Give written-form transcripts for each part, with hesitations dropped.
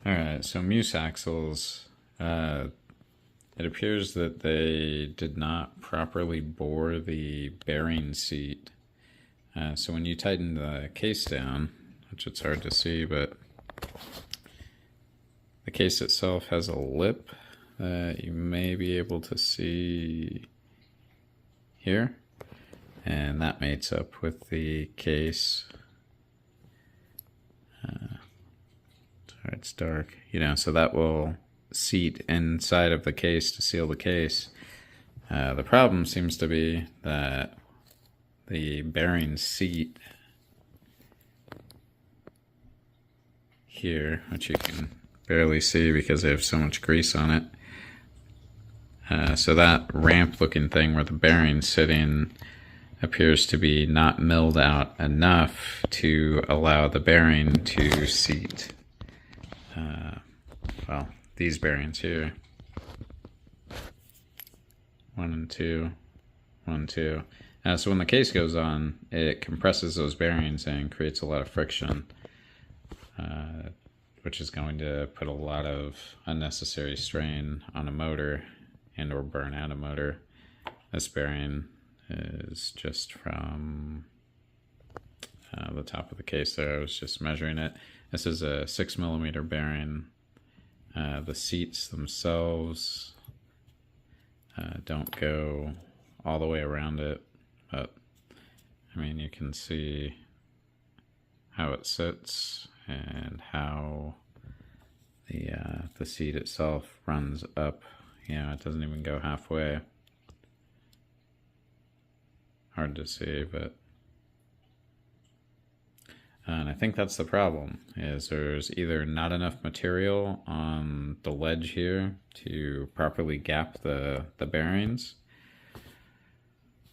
Alright, so Meus axles, it appears that they did not properly bore the bearing seat. So when you tighten the case down, which it's hard to see, but the case itself has a lip that you may be able to see here. And that mates up with the case. Sorry, it's dark. So that will seat inside of the case to seal the case. The problem seems to be that the bearing seat here, which you can barely see because they have so much grease on it. So that ramp looking thing where the bearing's sitting appears to be not milled out enough to allow the bearing to seat. Well, these bearings here. 1 and 2, 1, 2. So when the case goes on, it compresses those bearings and creates a lot of friction, which is going to put a lot of unnecessary strain on a motor and or burn out a motor. This bearing is just from the top of the case there. I was just measuring it. This is a 6mm bearing. The seats themselves don't go all the way around it, but I mean, you can see how it sits and how the seat itself runs up. It doesn't even go halfway. Hard to see, but and I think that's the problem, is there's either not enough material on the ledge here to properly gap the bearings,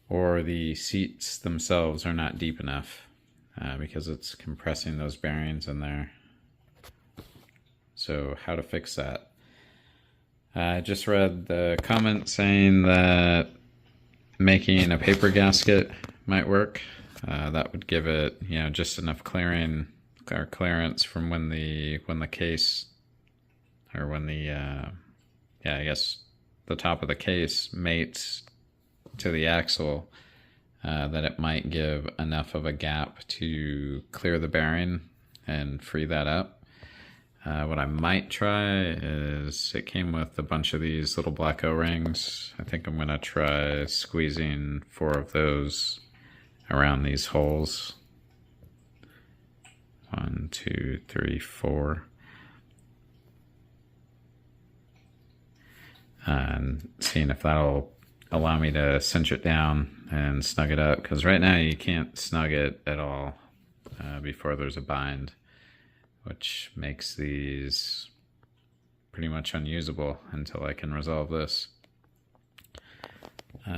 or the seats themselves are not deep enough because it's compressing those bearings in there. So how to fix that? I just read the comment saying that making a paper gasket might work. That would give it, just enough clearance from when the case, or when the, I guess the top of the case mates to the axle, that it might give enough of a gap to clear the bearing and free that up. What I might try is, it came with a bunch of these little black O-rings. I think I'm going to try squeezing 4 of those around these holes. 1, 2, 3, 4. And seeing if that'll allow me to cinch it down and snug it up. Because right now you can't snug it at all before there's a bind, which makes these pretty much unusable until I can resolve this.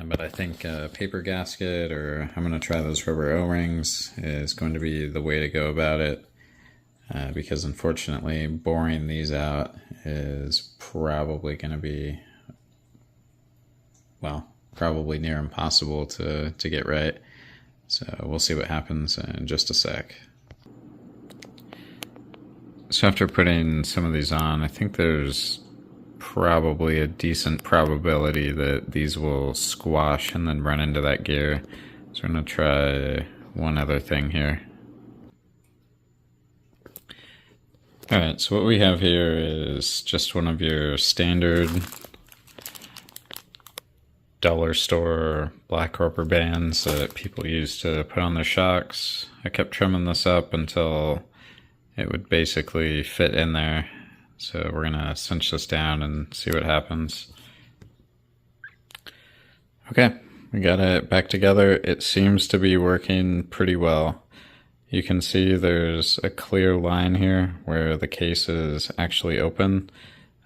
But I think a paper gasket, or I'm going to try those rubber O-rings, is going to be the way to go about it. Because unfortunately, boring these out is probably going to be, well, probably near impossible to get right. So we'll see what happens in just a sec. So after putting some of these on, I think there's probably a decent probability that these will squash and then run into that gear. So I'm going to try one other thing here. Alright, so what we have here is just one of your standard dollar store black rubber bands that people use to put on their shocks. I kept trimming this up until it would basically fit in there. So we're gonna cinch this down and see what happens. Okay, we got it back together. It seems to be working pretty well. You can see there's a clear line here where the case is actually open,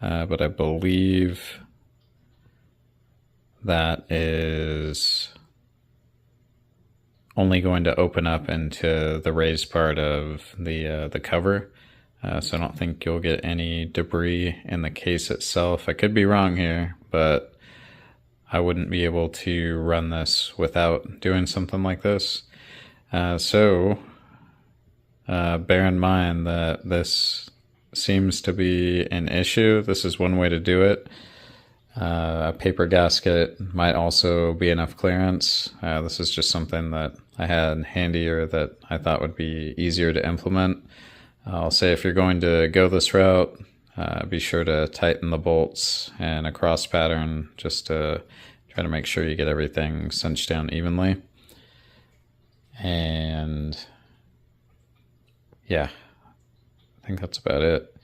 but I believe that is only going to open up into the raised part of the cover. So I don't think you'll get any debris in the case itself. I could be wrong here, but I wouldn't be able to run this without doing something like this. So bear in mind that this seems to be an issue. This is one way to do it. A paper gasket might also be enough clearance. This is just something that I had handy or that I thought would be easier to implement. I'll say if you're going to go this route, be sure to tighten the bolts and a cross pattern just to try to make sure you get everything cinched down evenly. And yeah, I think that's about it.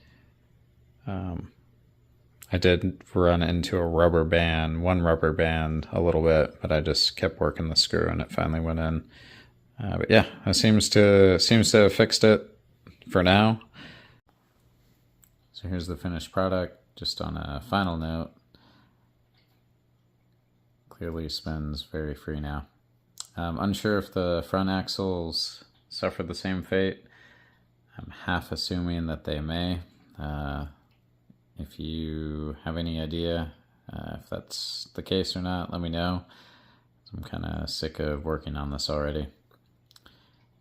I did run into one rubber band a little bit, but I just kept working the screw and it finally went in. But yeah, it seems to have fixed it for now. So here's the finished product. Just on a final note, clearly spins very free now. I'm unsure if the front axles suffered the same fate. I'm half assuming that they may. If you have any idea if that's the case or not, let me know. I'm kind of sick of working on this already.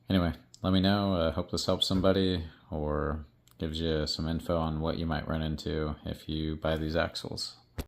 Anyway, let me know. I hope this helps somebody or gives you some info on what you might run into if you buy these axles.